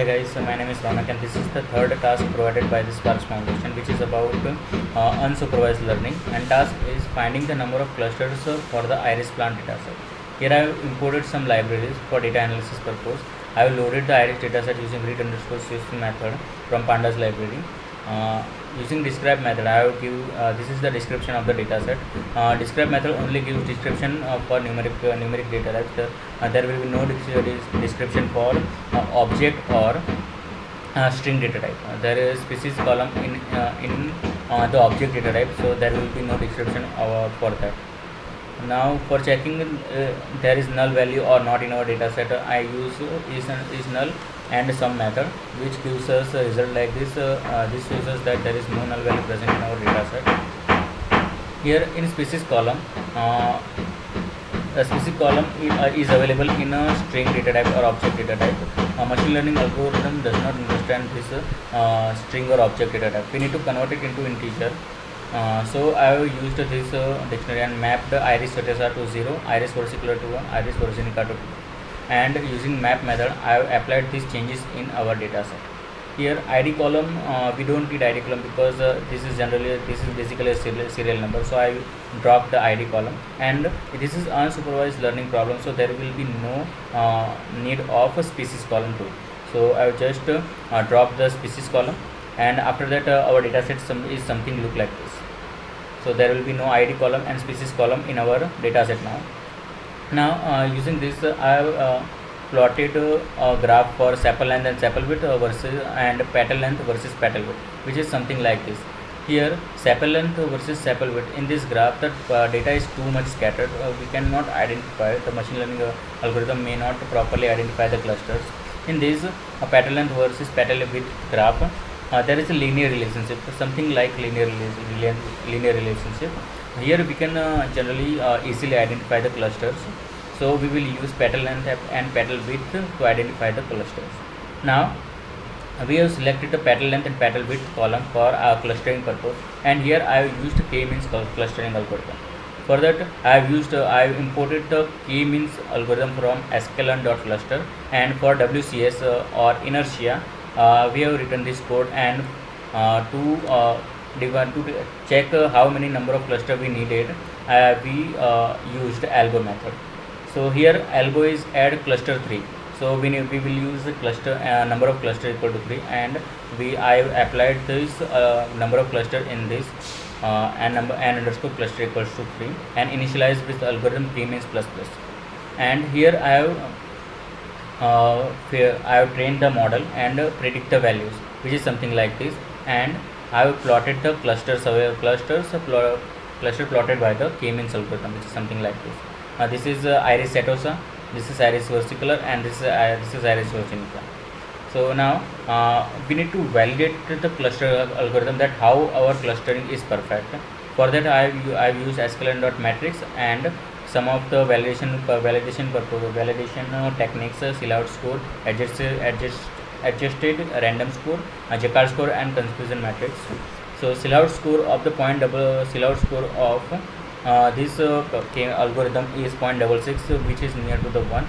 Hi guys, so my name is Ronak and this is the third task provided by the Sparks Foundation, which is about unsupervised learning, and task is finding the number of clusters for the iris plant dataset. Here I have imported some libraries for data analysis purpose. I have loaded the iris dataset using read underscore sys method from pandas library. Using describe method, I have give this is the description of the dataset. Describe method only gives description for numeric data types. There will be no description for object or string data type. There is species column in the object data type, so there will be no description for that. Now for checking there is null value or not in our data set, I use is null and some method which gives us a result like this. This shows us that there is no null value present in our data set. Here in species column, a species column is available in a string data type or object data type. A machine learning algorithm does not understand this string or object data type. We need to convert it into integer. So I have used this dictionary and mapped the iris status to 0, iris versicolor to 1, iris virginica to 2, and using map method I have applied these changes in our data set. Here id column, we don't need id column because this is basically a serial number, so I drop the id column, and this is unsupervised learning problem, so there will be no need of a species column too. So I have just drop the species column, and after that our data set is something look like this. So there will be no id column and species column in our data set now. Using this I have plotted a graph for sepal length and sepal width versus and petal length versus petal width, which is something like this. Here sepal length versus sepal width, in this graph the data is too much scattered. We cannot identify, the machine learning algorithm may not properly identify the clusters. In this petal length versus petal width graph, there is a linear relationship, something like linear relationship. Here we can generally easily identify the clusters. So we will use petal length and petal width to identify the clusters. Now we have selected the petal length and petal width column for our clustering purpose, and here I have used k-means clustering algorithm. For that I have imported the k-means algorithm from sklearn.cluster, and for WCS or inertia we have written this code, and to check how many number of cluster we needed, we used algo method. So here algo is add cluster 3, so we will use the cluster number of cluster equal to 3, and I applied this number of cluster in this and underscore cluster equals to 3, and initialize with algorithm k-means plus plus. And here I have trained the model and predict the values, which is something like this, and I have plotted the cluster plotted by the k-means algorithm, which is something like this. This is iris setosa, this is iris versicolor, and this is iris virginica. So now we need to validate the cluster algorithm, that how our clustering is perfect. For that I have used sklearn.matrix and some of the validation techniques, Silhouette score, adjusted random score, Jaccard score, and confusion matrix. So Silhouette score of the Silhouette score of this algorithm is 0.66, which is near to the 1,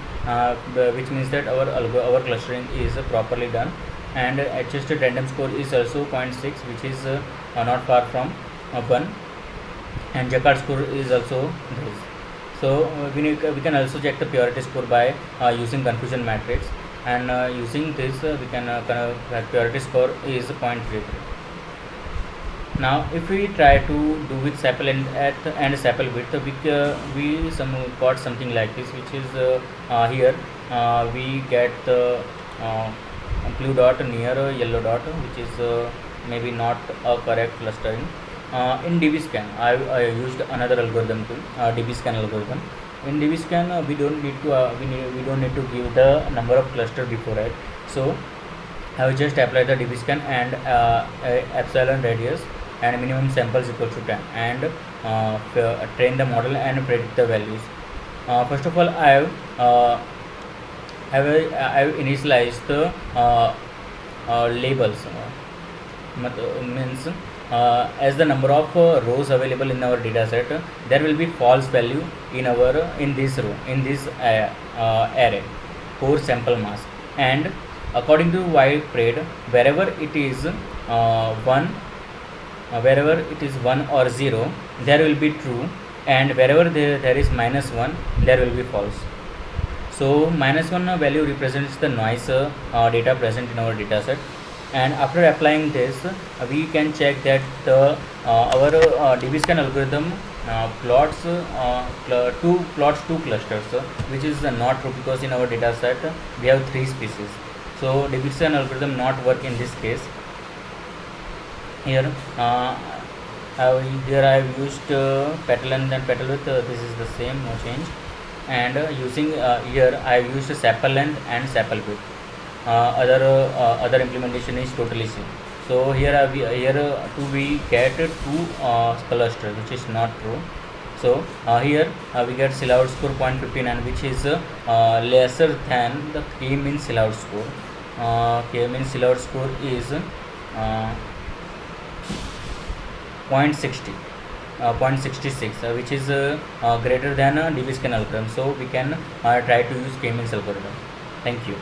which means that our clustering is properly done. And adjusted random score is also 0.6, which is not far from 1, and Jaccard score is also this. So we can also check the purity score by using confusion matrix, and using this we can purity score is 0.33. Now if we try to do with sepal and sepal width, we got something like this, which is here we get the blue dot near a yellow dot, which is maybe not a correct clustering. In dbscan I used another algorithm too, dbscan algorithm. In dbscan we don't need to give the number of cluster before it, so I will just apply the dbscan and epsilon radius and minimum samples equal to 10, and train the model and predict the values. First of all I have initialized the labels, means as the number of rows available in our data set, there will be false value in this row, in this array for sample mass, and according to widespread, wherever it is one wherever it is 1 or 0, there will be true, and wherever there is -1, there will be false. So -1 value represents the noise data present in our data set, and after applying this, we can check that our DBScan algorithm plots two clusters, which is not true, because in our data set we have 3 species. So DBScan algorithm not work in this case. Here here I have used petal length and petal width. This is the same, no change. And using here I have used sepal length and sepal width. Other implementation is totally same. So here we get two clusters, which is not true. So here we get Szilard score 0.59, which is lesser than the K-mean Szilard score. K-mean Szilard score is 0.66, which is greater than DBScan algorithm. So we can try to use K-means algorithm. Thank you.